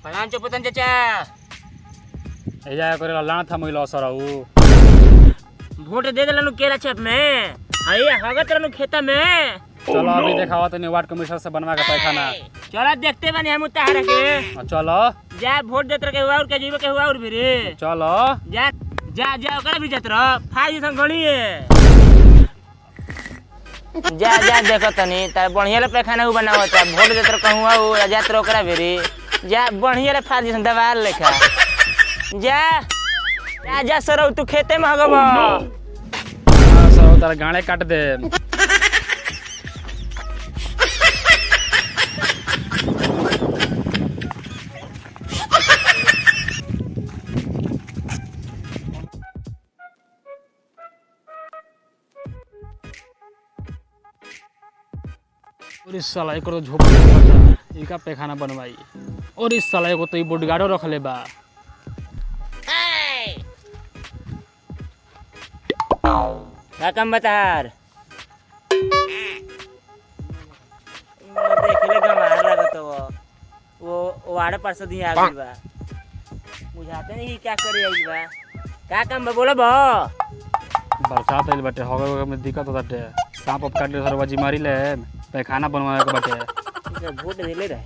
प्रणाम चौपतन चाचा। एजा करे लाना था मोइलो सरऊ वोट दे देलनु केला छेप में आई हगत रहनु खेता में। चलो अभी देखावा तनी वार्ड कमिश्नर से बनवा के पैखाना। चलो देखते बनी हम तारा के। चलो जा वोट देत रह के हुआ और के जीव के हुआ और भी रे। चलो जा जा जा ओकरा भी जत रह फाई संग घणी है। जा जा देखो तनी तार बढ़िया ले पैखाना उ बनावता वोट देत रह कहूआ उ जात रह ओकरा भी रे। जा बढ़िया ले फाई संग दबाल लेखा। जा जा जा सरौ तू खेते में हगबा। सरऊ तार गाड़े काट दे। और इस साला एक तो झोपड़ी बता इका पैखाना बनवाई और इस साला को तो ई बोडगार्डो रख ले बा। का काम बतार देख ले गमार लागत वो वाड़े पास दी आ गई बा। बुझाते नहीं क्या करे आई बा। का काम बा बोलो बा। बरसात आइल बाटे होगे में दिक्कत होताटे सांप अप काट ले सरवाजी मारी ले पैखाना बनवावे के बाटे। वोट देले रहे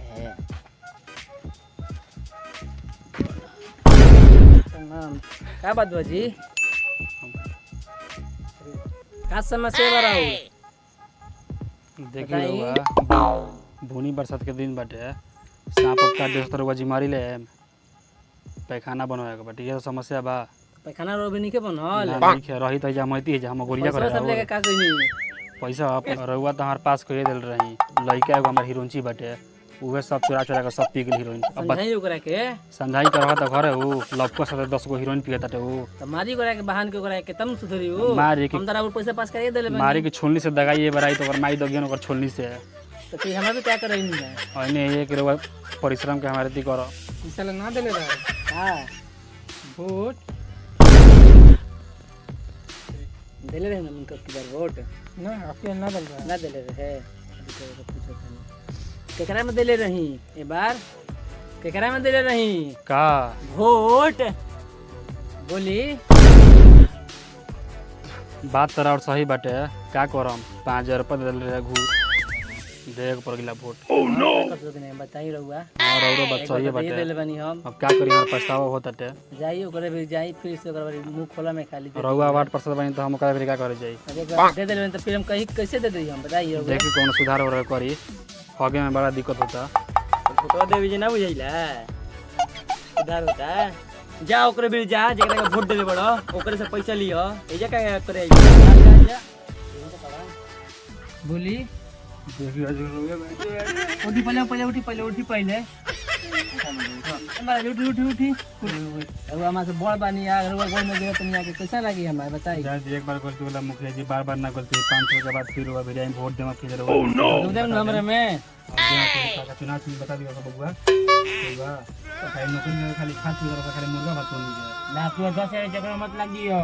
का बात बाजी का समस्या बराऊ देखी होगा भूनी बरसात के दिन बाटे सांप अप काट ले सरवाजी मारी ले पैखाना बनवावे के बाटे। ये समस्या बा। पैखाना रो भी नहीं के बनल ठीक है रही त जा मती जा हम गोरिया करे सब लेके का कइनी पैसा रहुआ तो हमारे पास कह दिल रही लड़का एगो हमार हीरोइनची बाटे उहे सब चोरा चोरा के सब पी गेल हीरोइन। अब समझाई ओकरा के समझाई कर रहा था घरे उ लवको साथे 10 गो हीरोइन पिए ताटे उ त मारी ओकरा के बहान के ओकरा के तम सुधरी उ मारी के हम तरा पैसा पास करिए देले मारी के छोलनी से दगाई बराई तो ओकर माई दगियन ओकर छोलनी से तो फिर हमरा भी क्या करई नहीं है ओने ये के रहुआ परिश्रम के हमारे दी करो पैसा ना देले रहा हां वोट देले रहे हम उनका किधर वोट ना आपके ना दल रहा ना देले रहे केकरा में देले रही ए बार केकरा में देले रही का वोट बोली बात तोरा और सही बाटे का करम 5000 रुपया दे रहे घूस देख पर गिला वोट। ओह नो बताई रहुआ और औरो बात सही बाटे देले बनी हम अब क्या करी हमार पछतावा होताटे जाई ओकरे भी जाई फिर से ओकरा मुंह खोला में खाली रहुआ वार्ड पार्षद बनी तो हम ओकरा भी का करे जाई दे देले तो फिर हम कहीं कैसे दे दी हम बताइए देखी कौन सुधार हो रहा करी होगे में बड़ा दिक्कत होता फोटो दे भी ना बुझाइला सुधार होता जा ओकरे भी जा जेकरा के वोट देले बड़ो ओकरे से पैसा लियो एजा का करे जा बोली उठी पहले हमारे उठी अब हमारे से बड़ बानी आ रउआ गोल में देत नहीं आके कैसा लगी हमारे बताइए यार एक बार गलती वाला मुखिया जी बार ना गलती 500 के बाद फिर हुआ भेजाई वोट देमा फिर रहो ओह नो उधर हमरे में चुनाव चिन्ह बता दियो बबुआ बबुआ खाली नौकरी में खाली खात पी खाली मुर्गा भात बन गया ना तू 10 जगह मत लगियो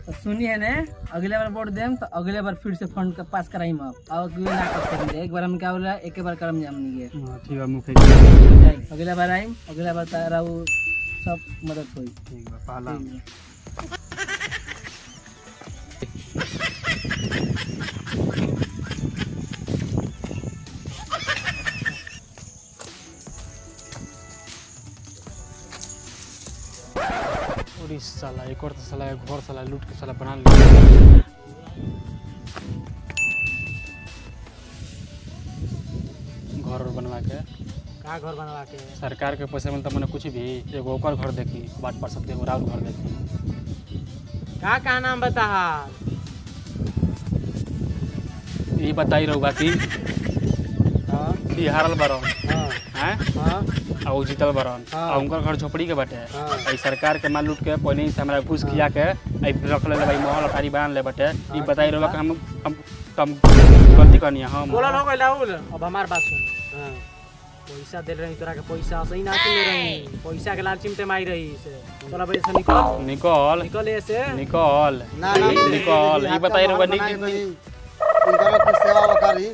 तो सुनी है ने अगले बार वोट देम तो अगले बार फिर से फंड का पास कराई हम अब कोई ना कर सकेंगे एक बार हम क्या बोला एक बार करम जाम नहीं है हां ठीक है मुखिया जी अगला बार आइम अगला बार तारा वो सब मदद होई ठीक है पहला और इस साला एक और साला घर साला लूट के साला बना लिया घर बनवा के का घर बनवा के सरकार के पैसा मिलता मैंने कुछ भी एगो ओकर घर देखी वार्ड पार्षद के एगो राउर घर देखी का नाम बता ये बताई रहुआ कि हां बिहारल बरन हां हैं हां आ उ जीतल बरन आ उनकर घर झोपड़ी के बाटे आई सरकार के माल लूट के पहले ही से हमरा घूस खिया के आई रख ले भाई महल अटारी बांध ले बाटे ई बताई रहुआ कि हम गलती करनी हम बोलल हो गइल राहुल अब हमार बात सुन हां पैसा दे रही तोरा के पैसा सही ना ले रही पैसा के लालची में ते माई रही से तोरा वजह से निकल निकल निकल ऐसे निकल ना ना निकल ई बताई रहुआ निक इनका कुछ सेवा वकारी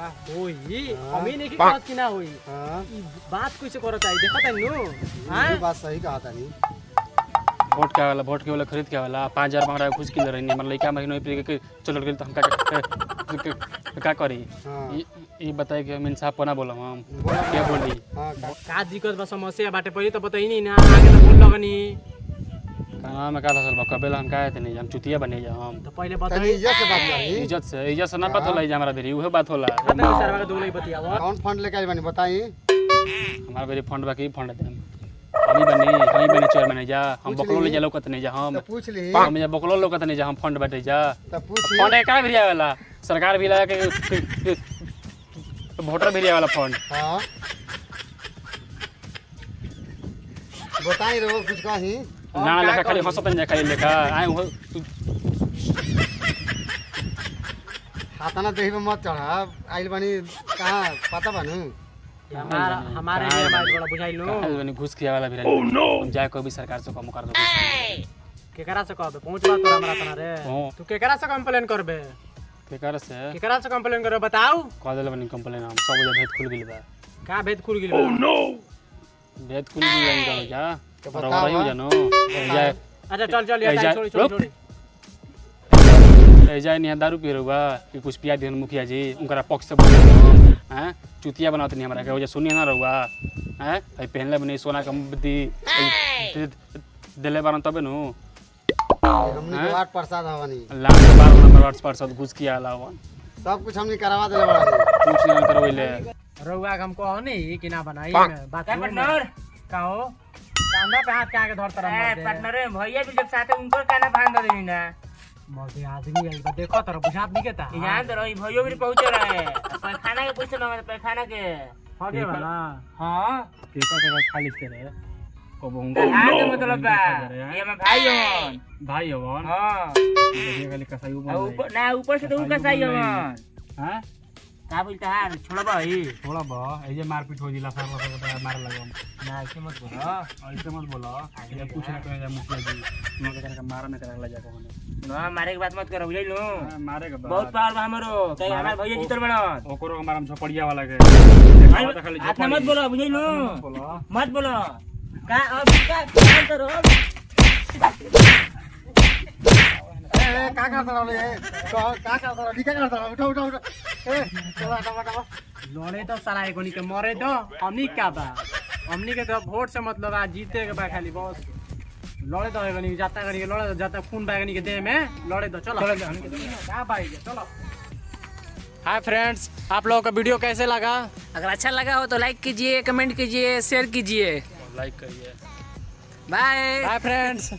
साला होई हमी नहीं की बात की ना होई हां ई बात कैसे करत आई देखत है नु हां ये बात सही कहा तानी वोट के वाला खरीद के वाला 5000 हमरा घुस के रही मतलब लइका महीना पे चल गेल त हम का करी ई बताए कि हम इंसाफ कोना बोलम हम क्या बोली हां का दिक्कत बा समस्या बाटे पहिले तो बताई नहीं ना आगे तो बोल लगनी कहां में का फसल बा कबेला हम का है नहीं हम चुतिया बने जा हम तो पहिले तनी बताई इज्जत से बात करी इज्जत से ना बात होला हमरा बेरी उहे बात होला खत्म सरवा के दोगले बतियावा कौन फंड लेके आई बानी बताई हमारा बेरी फंड बा की फंड दे हमी बनी चोर बने जा हम बकलो ले जा लोकत नहीं जा हम तो पूछ ली हम जा बकलो लोकत नहीं जा हम फंड बाटे जा तो पूछ फंड का भी वाला सरकार भी लगा के वोटर भी वाला फंड हां बताई रो कुछ कही ना लेखा खाली हंसतन जा खाली लेखा आए हो हाथाना देही में मत चढ़ा आइल बानी कहां पता बानू हमारे लिए हमारे बड़ा बुझाई लो बनी घुस किया वाला भी हम जाए को भी सरकार से कम कर दो केकरा से कहबे पहुंच बात तोरा हमरा तना रे तू केकरा से कंप्लेन करबे केकर से केकरा से कंप्लेन करबे बताओ कह देले बनी कंप्लेन हम सब जगह भेद खुल गेल बा का भेद खुल गेल बा भेद खुल गेल जान जा तो और बताओ रही जानो जाए अच्छा चल यार छोड़ी छोड़ी जाए नहीं दारू पी रहुआ कि कुछ पिया दिहन मुखिया जी उनकरा पक्ष से बोल हैं चुतिया बनावत नहीं हमरा के वजह सुनिए ना रहुआ हैं भाई पहनले बनी सोना का मुद्दी दिले बारन तबे नु हमनी के वार्ड प्रसाद हवानी लाख 12 नंबर वार्ड पार्षद घुस किया लावन सब कुछ हमनी करवा देले बानी कुछ नहीं करवैले रउआ के हम कहनी कि ना बनाई में बात पार्टनर का हो कांधा पे हाथ के आगे धर तरह मार दे पार्टनर भैया भी जब साथे उनको काना बांध देनी ना मर्दे आदमी आई बा देखो तरह बुझात नहीं केता यहाँ तो रही भैया भी पहुंच रहा है पैखाना के पैसे ना पैखाना के आगे वाला हाँ केका खाली करे को बहुंगा आगे मतलब बा ये मैं भाई हूँ भाई हवन हाँ देखिए खाली कसाई ऊपर ना ऊपर से तो उनका सही हवन हैं का बोलता है छोड़ा भाई थोड़ा बा ए जे मारपीट हो जिला साहब मार लगम ना ऐसे मत बोलो ऐसे मत बोला ये कुछ ना कहे जा मुखिया जी उन के का मारा में करा जा कोने ना मारे की बात मत करो बुझाई लो मारे के बहुत पावर बा हमरो कहीं हमारे भैया जीतल बना ओकरो हमारा हम झपड़िया वाला के खाली हाथ मत बोलो बुझाई लो बोला मत बोलो का अब का करो का करता रहो ये का करता रहो निका करता रहो उठो ए चला टमा लड़े तो साला एकोनी के मरे तो हमनी का बा हमनी के तो वोट से मतलब आ जीते के बा खाली बस लड़े तो एकोनी जाता करी लड़े जाता खून बैगनी के देह में लड़े तो चलो का भाई चलो हाय फ्रेंड्स आप लोगों का वीडियो कैसे लगा अगर अच्छा लगा हो तो लाइक कीजिए कमेंट कीजिए शेयर कीजिए लाइक करिए बाय बाय फ्रेंड्स